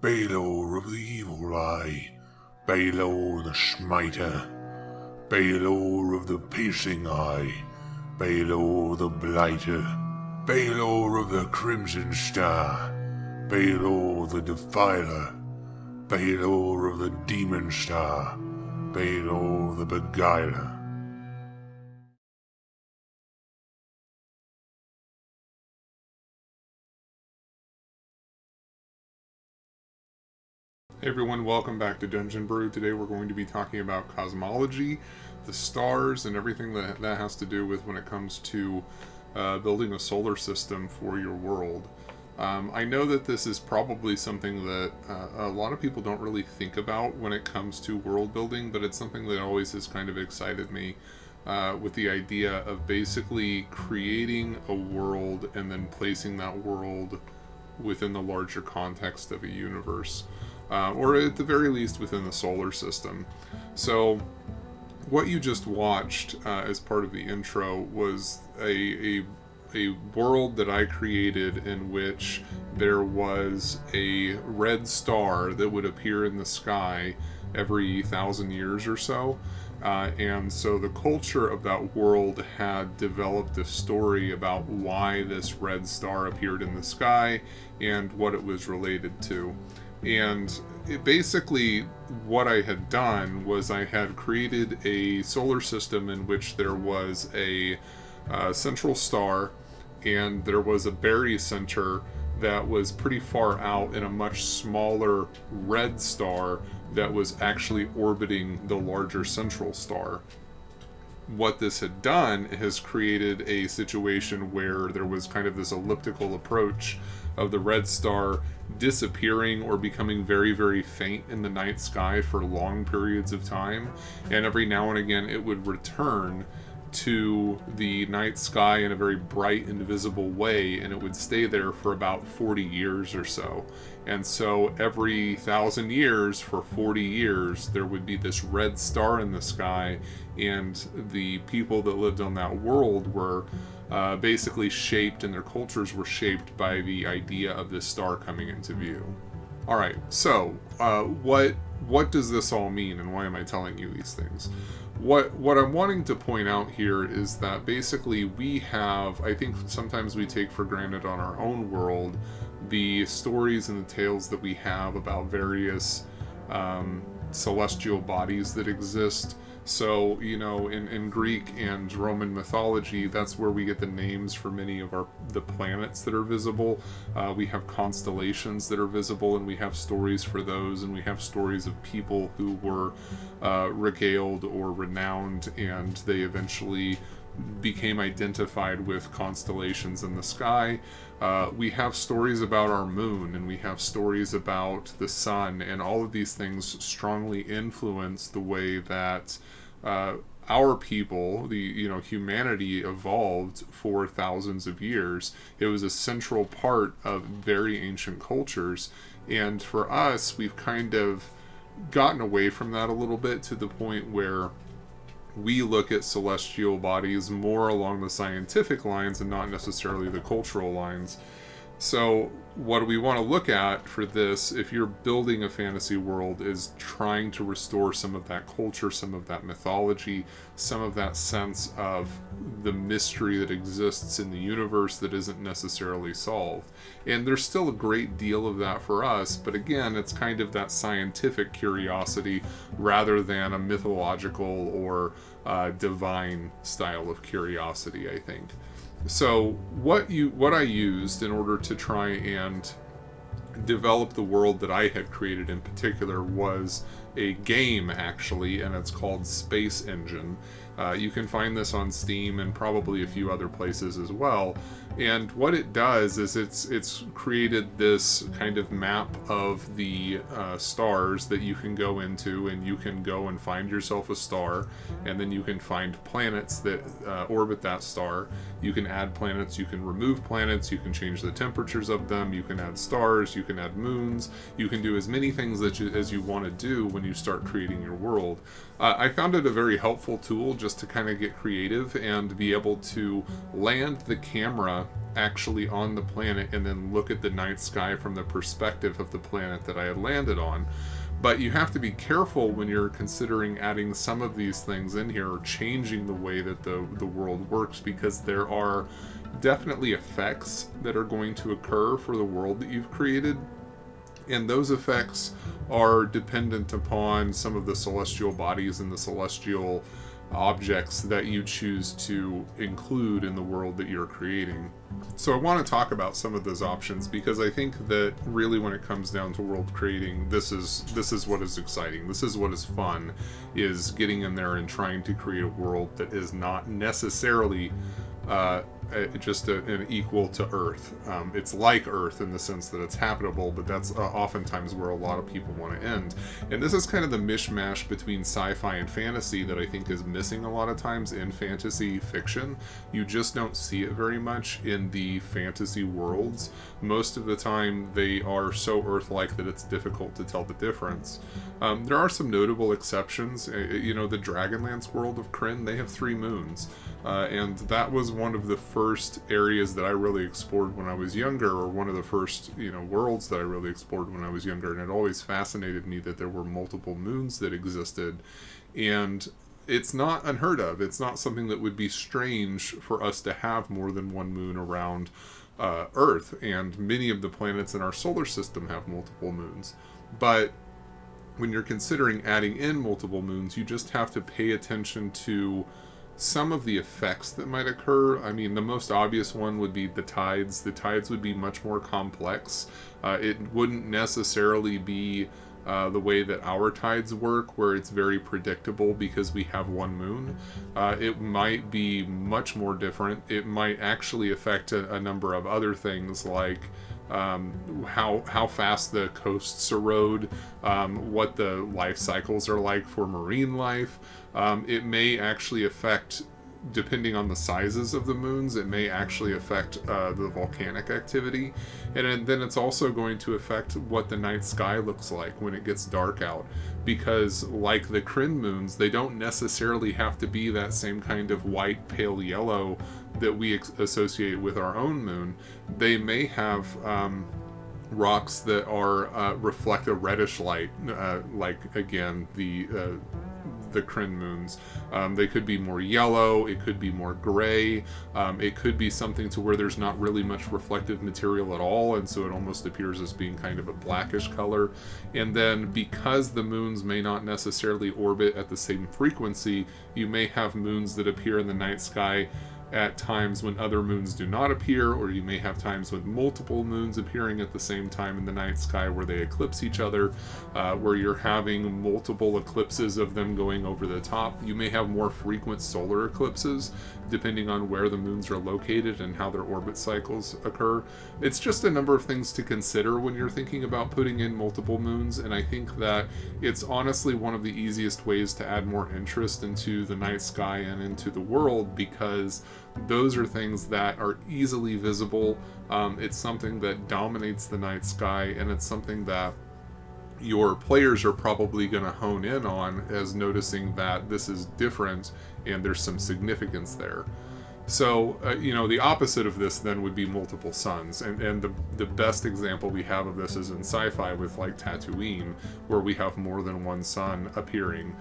Balor of the evil eye, Balor the smiter, Balor of the piercing eye, Balor the blighter, Balor of the crimson star, Balor the defiler, Balor of the demon star, Balor the beguiler. Hey everyone, welcome back to Dungeon Brew. Today we're going to be talking about cosmology, the stars, and everything that has to do with when it comes to building a solar system for your world. I know that this is probably something that a lot of people don't really think about when it comes to world building, but it's something that always has kind of excited me with the idea of basically creating a world and then placing that world within the larger context of a universe. Or at the very least within the solar system. So what you just watched as part of the intro was a world that I created in which there was a red star that would appear in the sky every 1,000 years or so. And so the culture of that world had developed a story about why this red star appeared in the sky and what it was related to. And basically what I had done was I had created a solar system in which there was a central star and there was a barycenter that was pretty far out in a much smaller red star that was actually orbiting the larger central star. What this had done has created a situation where there was kind of this elliptical approach of the red star disappearing or becoming very, very faint in the night sky for long periods of time, and every now and again it would return to the night sky in a very bright and visible way, and it would stay there for about 40 years or so. And so every 1,000 years for 40 years there would be this red star in the sky, and the people that lived on that world were basically shaped, and their cultures were shaped by the idea of this star coming into view. Alright, so what does this all mean, and why am I telling you these things? What I'm wanting to point out here is that basically we have, I think sometimes we take for granted on our own world, the stories and the tales that we have about various celestial bodies that exist. So, you know, in Greek and Roman mythology, that's where we get the names for many of the planets that are visible. We have constellations that are visible, and we have stories for those, and we have stories of people who were regaled or renowned, and they eventually became identified with constellations in the sky. We have stories about our moon, and we have stories about the sun, and all of these things strongly influence the way that our people, humanity, evolved for thousands of years. It was a central part of very ancient cultures, and for us, we've kind of gotten away from that a little bit to the point where we look at celestial bodies more along the scientific lines and not necessarily the cultural lines. So what do we want to look at for this, if you're building a fantasy world, is trying to restore some of that culture, some of that mythology, some of that sense of the mystery that exists in the universe that isn't necessarily solved. And there's still a great deal of that for us, but again, it's kind of that scientific curiosity rather than a mythological or divine style of curiosity, I think. So what I used in order to try and develop the world that I had created in particular was a game, actually, and it's called Space Engine. You can find this on Steam and probably a few other places as well. And what it does is it's created this kind of map of the stars that you can go into, and you can go and find yourself a star, and then you can find planets that orbit that star. You can add planets, you can remove planets, you can change the temperatures of them, you can add stars, you can add moons, you can do as many things as you want to do when you start creating your world. I found it a very helpful tool just to kind of get creative and be able to land the camera actually on the planet and then look at the night sky from the perspective of the planet that I had landed on. But you have to be careful when you're considering adding some of these things in here or changing the way that the world works, because there are definitely effects that are going to occur for the world that you've created. And those effects are dependent upon some of the celestial bodies and the celestial objects that you choose to include in the world that you're creating. So I want to talk about some of those options, because I think that really when it comes down to world creating, this is what is exciting. This is what is fun, is getting in there and trying to create a world that is not necessarily just an equal to Earth. It's like Earth in the sense that it's habitable, but that's oftentimes where a lot of people want to end. And this is kind of the mishmash between sci-fi and fantasy that I think is missing a lot of times in fantasy fiction. You just don't see it very much in the fantasy worlds. Most of the time they are so Earth-like that it's difficult to tell the difference. There are some notable exceptions. The Dragonlance world of Krynn, they have 3 moons. And that was one of the first areas that I really explored when I was younger, or one of the first, worlds that I really explored when I was younger. And it always fascinated me that there were multiple moons that existed. And it's not unheard of. It's not something that would be strange for us to have more than one moon around Earth. And many of the planets in our solar system have multiple moons. But when you're considering adding in multiple moons, you just have to pay attention to some of the effects that might occur. I mean, the most obvious one would be the tides. The tides would be much more complex. It wouldn't necessarily be the way that our tides work, where it's very predictable because we have one moon. It might be much more different. It might actually affect a number of other things, like how fast the coasts erode, what the life cycles are like for marine life. It may actually affect, depending on the sizes of the moons, it may actually affect the volcanic activity. And then it's also going to affect what the night sky looks like when it gets dark out. Because like the Krynn moons, they don't necessarily have to be that same kind of white, pale yellow that we associate with our own moon. They may have rocks that are reflect a reddish light, like again the Krynn moons. They could be more yellow, it could be more gray, it could be something to where there's not really much reflective material at all, and so it almost appears as being kind of a blackish color. And then because the moons may not necessarily orbit at the same frequency, you may have moons that appear in the night sky at times when other moons do not appear, or you may have times with multiple moons appearing at the same time in the night sky where they eclipse each other, where you're having multiple eclipses of them going over the top. You may have more frequent solar eclipses depending on where the moons are located and how their orbit cycles occur. It's just a number of things to consider when you're thinking about putting in multiple moons, and I think that it's honestly one of the easiest ways to add more interest into the night sky and into the world, because those are things that are easily visible. It's something that dominates the night sky, and it's something that your players are probably going to hone in on as noticing that this is different and there's some significance there. So, the opposite of this then would be multiple suns. And the best example we have of this is in sci-fi with like Tatooine, where we have more than one sun appearing.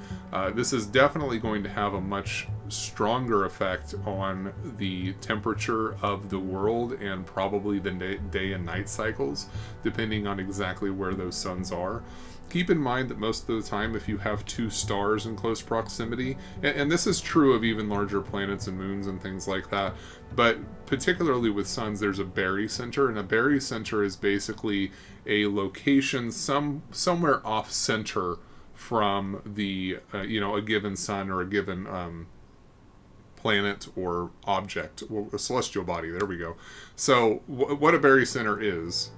This is definitely going to have a much stronger effect on the temperature of the world and probably the day and night cycles, depending on exactly where those suns are. Keep in mind that most of the time, if you have 2 stars in close proximity, and this is true of even larger planets and moons and things like that, but particularly with suns, there's a barycenter, and a barycenter is basically a location somewhere off-center from the, a given sun or a given planet or object, well, a celestial body, there we go. So what a barycenter is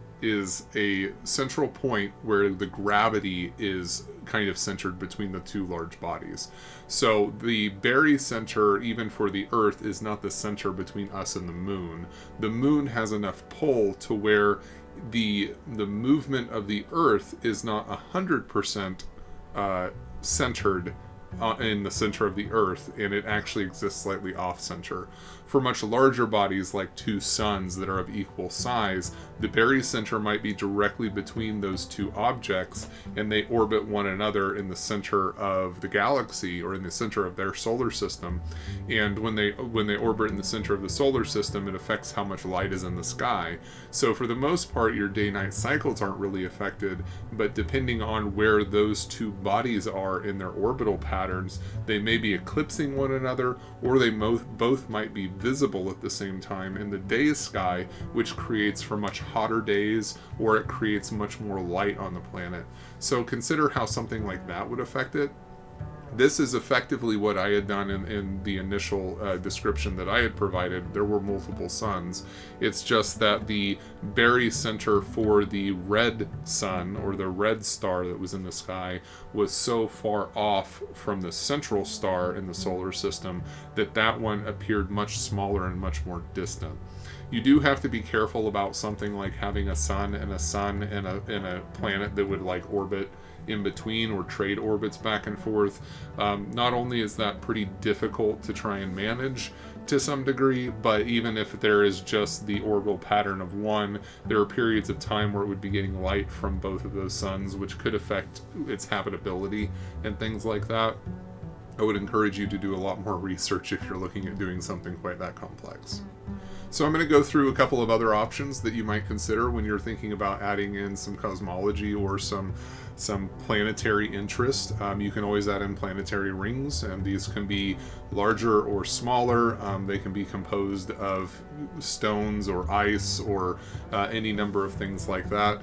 a central point where the gravity is kind of centered between the 2 large bodies. So the barycenter, even for the Earth, is not the center between us and the moon. The moon has enough pull to where the movement of the Earth is not 100% centered in the center of the Earth, and it actually exists slightly off-center. For much larger bodies like two suns that are of equal size, the barycenter might be directly between those two objects, and they orbit one another in the center of the galaxy, or in the center of their solar system. And when they orbit in the center of the solar system, it affects how much light is in the sky. So for the most part, your day-night cycles aren't really affected, but depending on where those two bodies are in their orbital patterns, they may be eclipsing one another, or they both might be visible at the same time in the day sky, which creates for much hotter days, or it creates much more light on the planet. So consider how something like that would affect it. This is effectively what I had done in the initial description that I had provided. There were multiple suns. It's just that the barycenter for the red sun, or the red star that was in the sky, was so far off from the central star in the solar system that one appeared much smaller and much more distant. You do have to be careful about something like having a sun and a planet that would like orbit in between, or trade orbits back and forth. Not only is that pretty difficult to try and manage to some degree, but even if there is just the orbital pattern of one, there are periods of time where it would be getting light from both of those suns, which could affect its habitability and things like that. I would encourage you to do a lot more research if you're looking at doing something quite that complex. So I'm going to go through a couple of other options that you might consider when you're thinking about adding in some cosmology or some planetary interest. You can always add in planetary rings, and these can be larger or smaller. They can be composed of stones or ice or any number of things like that.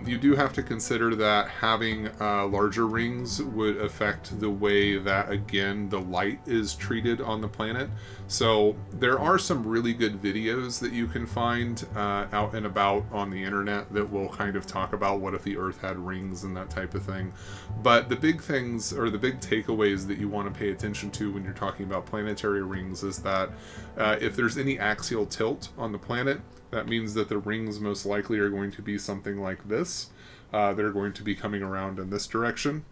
You do have to consider that having larger rings would affect the way that, again, the light is treated on the planet. So there are some really good videos that you can find out and about on the internet that will kind of talk about what if the Earth had rings and that type of thing. But the big things, or the big takeaways that you want to pay attention to when you're talking about planetary rings, is that if there's any axial tilt on the planet, that means that the rings most likely are going to be something like this. They're going to be coming around in this direction.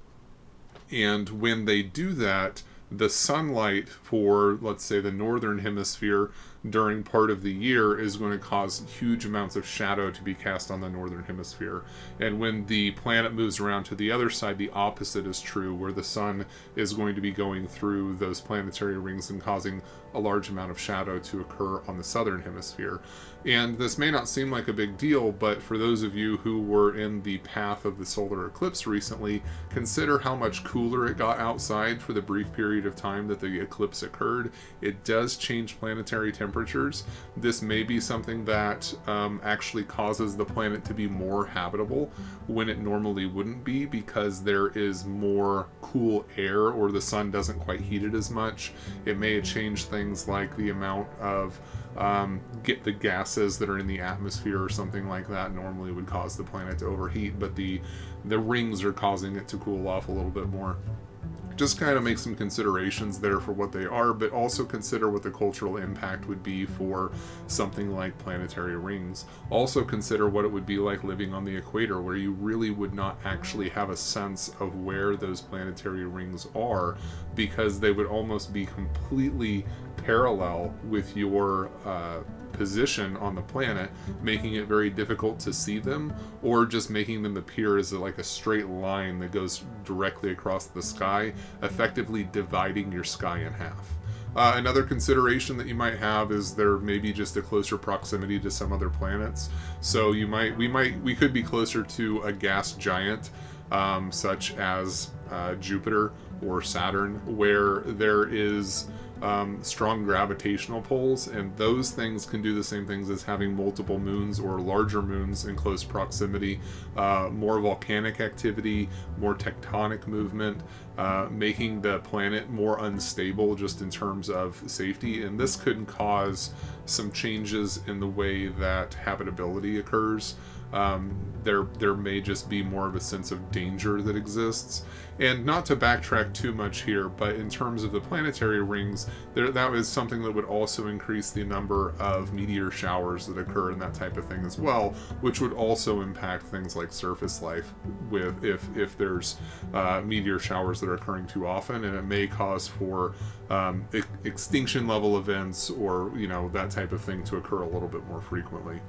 And when they do that, the sunlight for, let's say, the northern hemisphere during part of the year is going to cause huge amounts of shadow to be cast on the northern hemisphere. And when the planet moves around to the other side, the opposite is true, where the sun is going to be going through those planetary rings and causing a large amount of shadow to occur on the southern hemisphere. And this may not seem like a big deal, but for those of you who were in the path of the solar eclipse recently, consider how much cooler it got outside for the brief period of time that the eclipse occurred. It does change planetary temperatures. This may be something that actually causes the planet to be more habitable when it normally wouldn't be, because there is more cool air, or the sun doesn't quite heat it as much. It may change things like the amount of get the gases that are in the atmosphere or something like that normally would cause the planet to overheat, but the rings are causing it to cool off a little bit more. Just kind of make some considerations there for what they are, but also consider what the cultural impact would be for something like planetary rings. Also consider what it would be like living on the equator, where you really would not actually have a sense of where those planetary rings are, because they would almost be completely parallel with your position on the planet, making it very difficult to see them, or just making them appear as like a straight line that goes directly across the sky, effectively dividing your sky in half. Another consideration that you might have is there may be just a closer proximity to some other planets. So we could be closer to a gas giant, such as Jupiter or Saturn, where there is strong gravitational pulls, and those things can do the same things as having multiple moons or larger moons in close proximity, more volcanic activity, more tectonic movement, making the planet more unstable just in terms of safety. And this could cause some changes in the way that habitability occurs. There may just be more of a sense of danger that exists. And not to backtrack too much here, but in terms of the planetary rings, that is something that would also increase the number of meteor showers that occur and that type of thing as well, which would also impact things like surface life if there's meteor showers that are occurring too often, and it may cause for extinction level events or that type of thing to occur a little bit more frequently.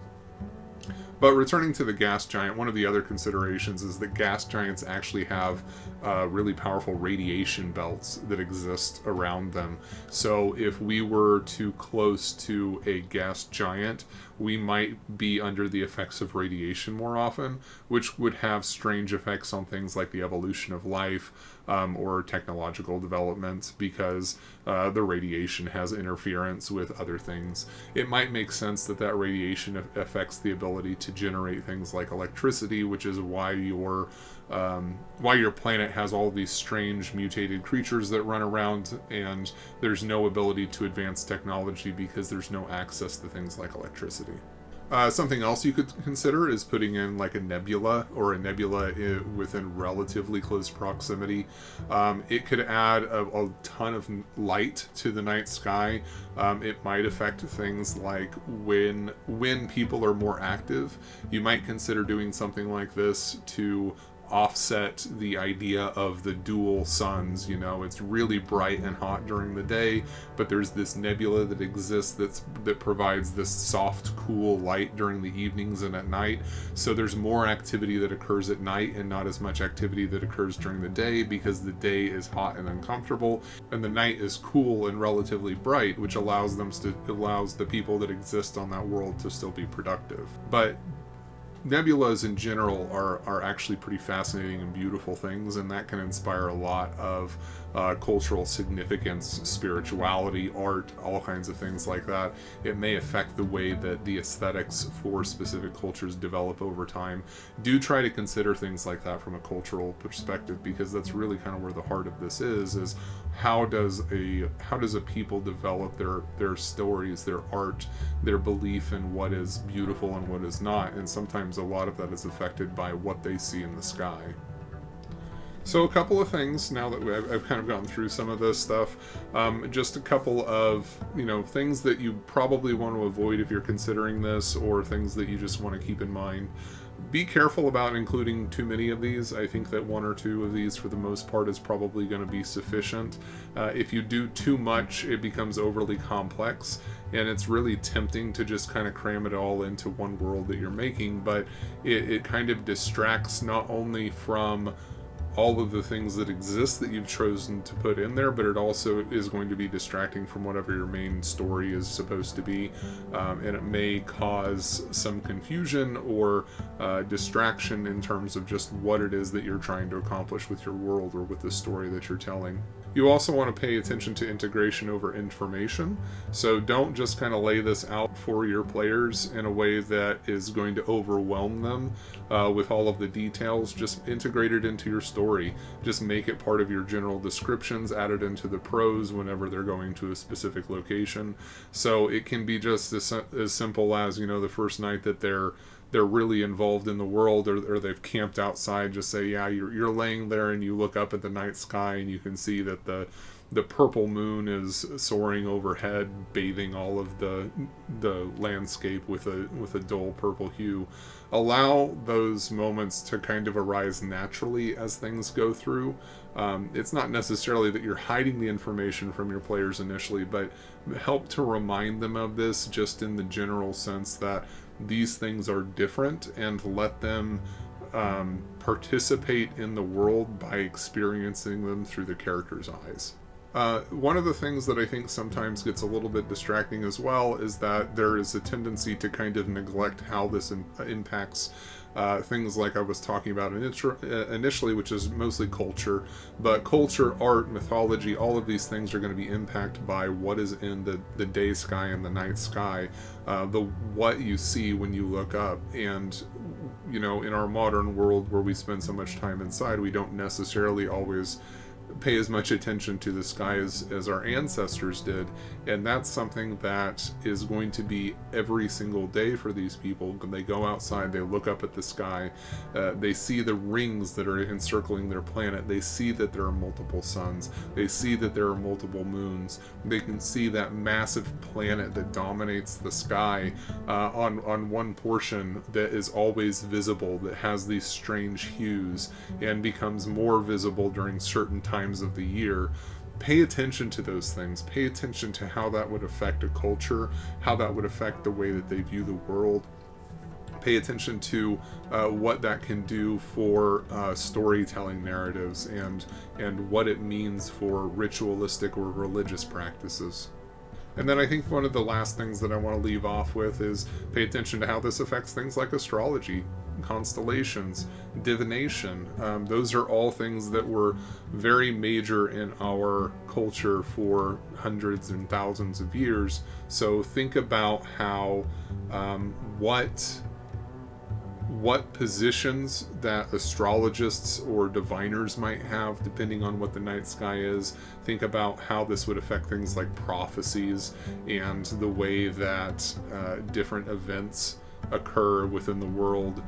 But returning to the gas giant, one of the other considerations is that gas giants actually have really powerful radiation belts that exist around them. So if we were too close to a gas giant, we might be under the effects of radiation more often, which would have strange effects on things like the evolution of life or technological development, because the radiation has interference with other things. It might make sense that radiation affects the ability to generate things like electricity, which is why your planet has all these strange mutated creatures that run around, and there's no ability to advance technology because there's no access to things like electricity. Something else you could consider is putting in like a nebula within relatively close proximity. It could add a ton of light to the night sky. It might affect things like when people are more active. You might consider doing something like this to offset the idea of the dual suns. It's really bright and hot during the day, but there's this nebula that exists that provides this soft, cool light during the evenings and at night. So there's more activity that occurs at night and not as much activity that occurs during the day, because the day is hot and uncomfortable and the night is cool and relatively bright, which allows the people that exist on that world to still be productive. But nebulas in general are actually pretty fascinating and beautiful things, and that can inspire a lot of cultural significance, spirituality, art, all kinds of things like that. It may affect the way that the aesthetics for specific cultures develop over time. Do try to consider things like that from a cultural perspective, because that's really kind of where the heart of this is how does a people develop their stories, their art, their belief in what is beautiful and what is not, and sometimes a lot of that is affected by what they see in the sky. So a couple of things, now that I've kind of gone through some of this stuff, just a couple of things that you probably want to avoid if you're considering this, or things that you just want to keep in mind. Be careful about including too many of these. I think that one or two of these for the most part is probably going to be sufficient. If you do too much, it becomes overly complex, and it's really tempting to just kind of cram it all into one world that you're making, but it kind of distracts not only from all of the things that exist that you've chosen to put in there, but it also is going to be distracting from whatever your main story is supposed to be, and it may cause some confusion or distraction in terms of just what it is that you're trying to accomplish with your world or with the story that you're telling. You also want to pay attention to integration over information, so don't just kind of lay this out for your players in a way that is going to overwhelm them with all of the details. Just integrate it into your story. Just make it part of your general descriptions, add it into the prose whenever they're going to a specific location. So it can be just as simple as, the first night that they're really involved in the world, or they've camped outside. Just say, yeah, you're laying there and you look up at the night sky and you can see that the purple moon is soaring overhead, bathing all of the landscape with a dull purple hue. Allow those moments to kind of arise naturally as things go through. It's not necessarily that you're hiding the information from your players initially, but help to remind them of this, just in the general sense that these things are different, and let them participate in the world by experiencing them through the character's eyes. One of the things that I think sometimes gets a little bit distracting as well is that there is a tendency to kind of neglect how this impacts things like I was talking about initially, which is mostly culture. But culture, art, mythology, all of these things are going to be impacted by what is in the day sky and the night sky, what you see when you look up. And in our modern world where we spend so much time inside, we don't necessarily always pay as much attention to the sky as our ancestors did. And that's something that is going to be every single day for these people. When they go outside, they look up at the sky, they see the rings that are encircling their planet, they see that there are multiple suns, they see that there are multiple moons, they can see that massive planet that dominates the sky on one portion that is always visible, that has these strange hues and becomes more visible during certain times of the year. Pay attention to those things. Pay attention to how that would affect a culture, how that would affect the way that they view the world. Pay attention to what that can do for storytelling narratives and what it means for ritualistic or religious practices. And then I think one of the last things that I want to leave off with is pay attention to how this affects things like astrology, constellations, divination. Those are all things that were very major in our culture for hundreds and thousands of years. So think about how what positions that astrologists or diviners might have depending on what the night sky is. Think about how this would affect things like prophecies and the way that different events occur within the world.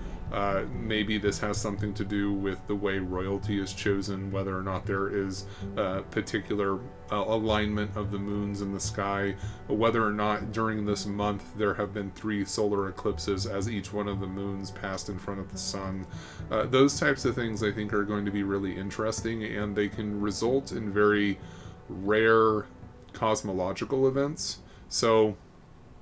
Maybe this has something to do with the way royalty is chosen, whether or not there is a particular alignment of the moons in the sky, whether or not during this month there have been 3 solar eclipses as each one of the moons passed in front of the sun. Those types of things I think are going to be really interesting, and they can result in very rare cosmological events. So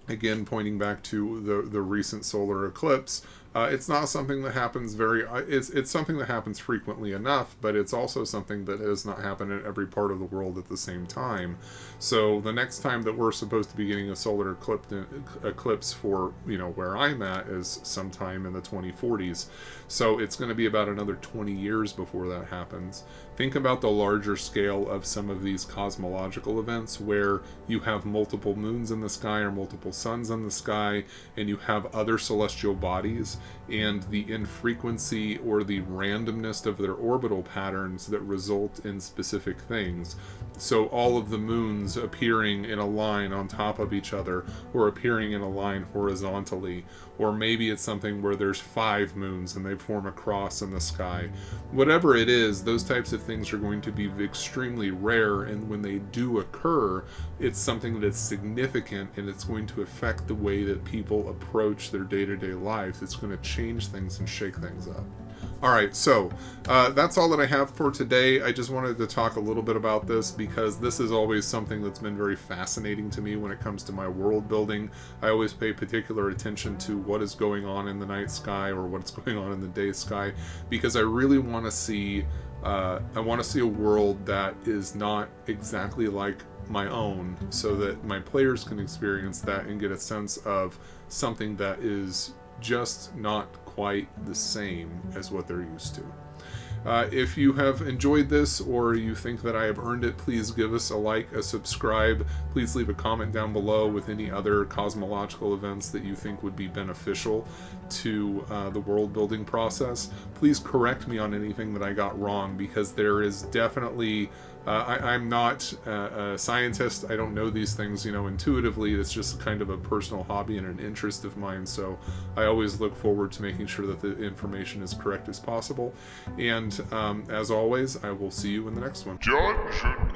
again, pointing back to the recent solar eclipse, it's not something that happens it's something that happens frequently enough, but it's also something that does not happen in every part of the world at the same time. So the next time that we're supposed to be getting a solar eclipse for, where I'm at is sometime in the 2040s. So it's going to be about another 20 years before that happens. Think about the larger scale of some of these cosmological events where you have multiple moons in the sky or multiple suns in the sky, and you have other celestial bodies, and the infrequency or the randomness of their orbital patterns that result in specific things. So all of the moons appearing in a line on top of each other, or appearing in a line horizontally, or maybe it's something where there's 5 moons and they form a cross in the sky. Whatever it is, those types of things are going to be extremely rare, and when they do occur, it's something that's significant, and it's going to affect the way that people approach their day-to-day lives. It's going to change things and shake things up. Alright, so that's all that I have for today. I just wanted to talk a little bit about this because this is always something that's been very fascinating to me when it comes to my world building. I always pay particular attention to what is going on in the night sky or what's going on in the day sky, because I really want to see a world that is not exactly like my own, so that my players can experience that and get a sense of something that is just not quite the same as what they're used to. If you have enjoyed this, or you think that I have earned it, please give us a like, a subscribe. Please leave a comment down below with any other cosmological events that you think would be beneficial to the world building process. Please correct me on anything that I got wrong, because there is definitely I'm not a scientist. I don't know these things, intuitively. It's just kind of a personal hobby and an interest of mine. So I always look forward to making sure that the information is correct as possible. And as always, I will see you in the next one. Dungeon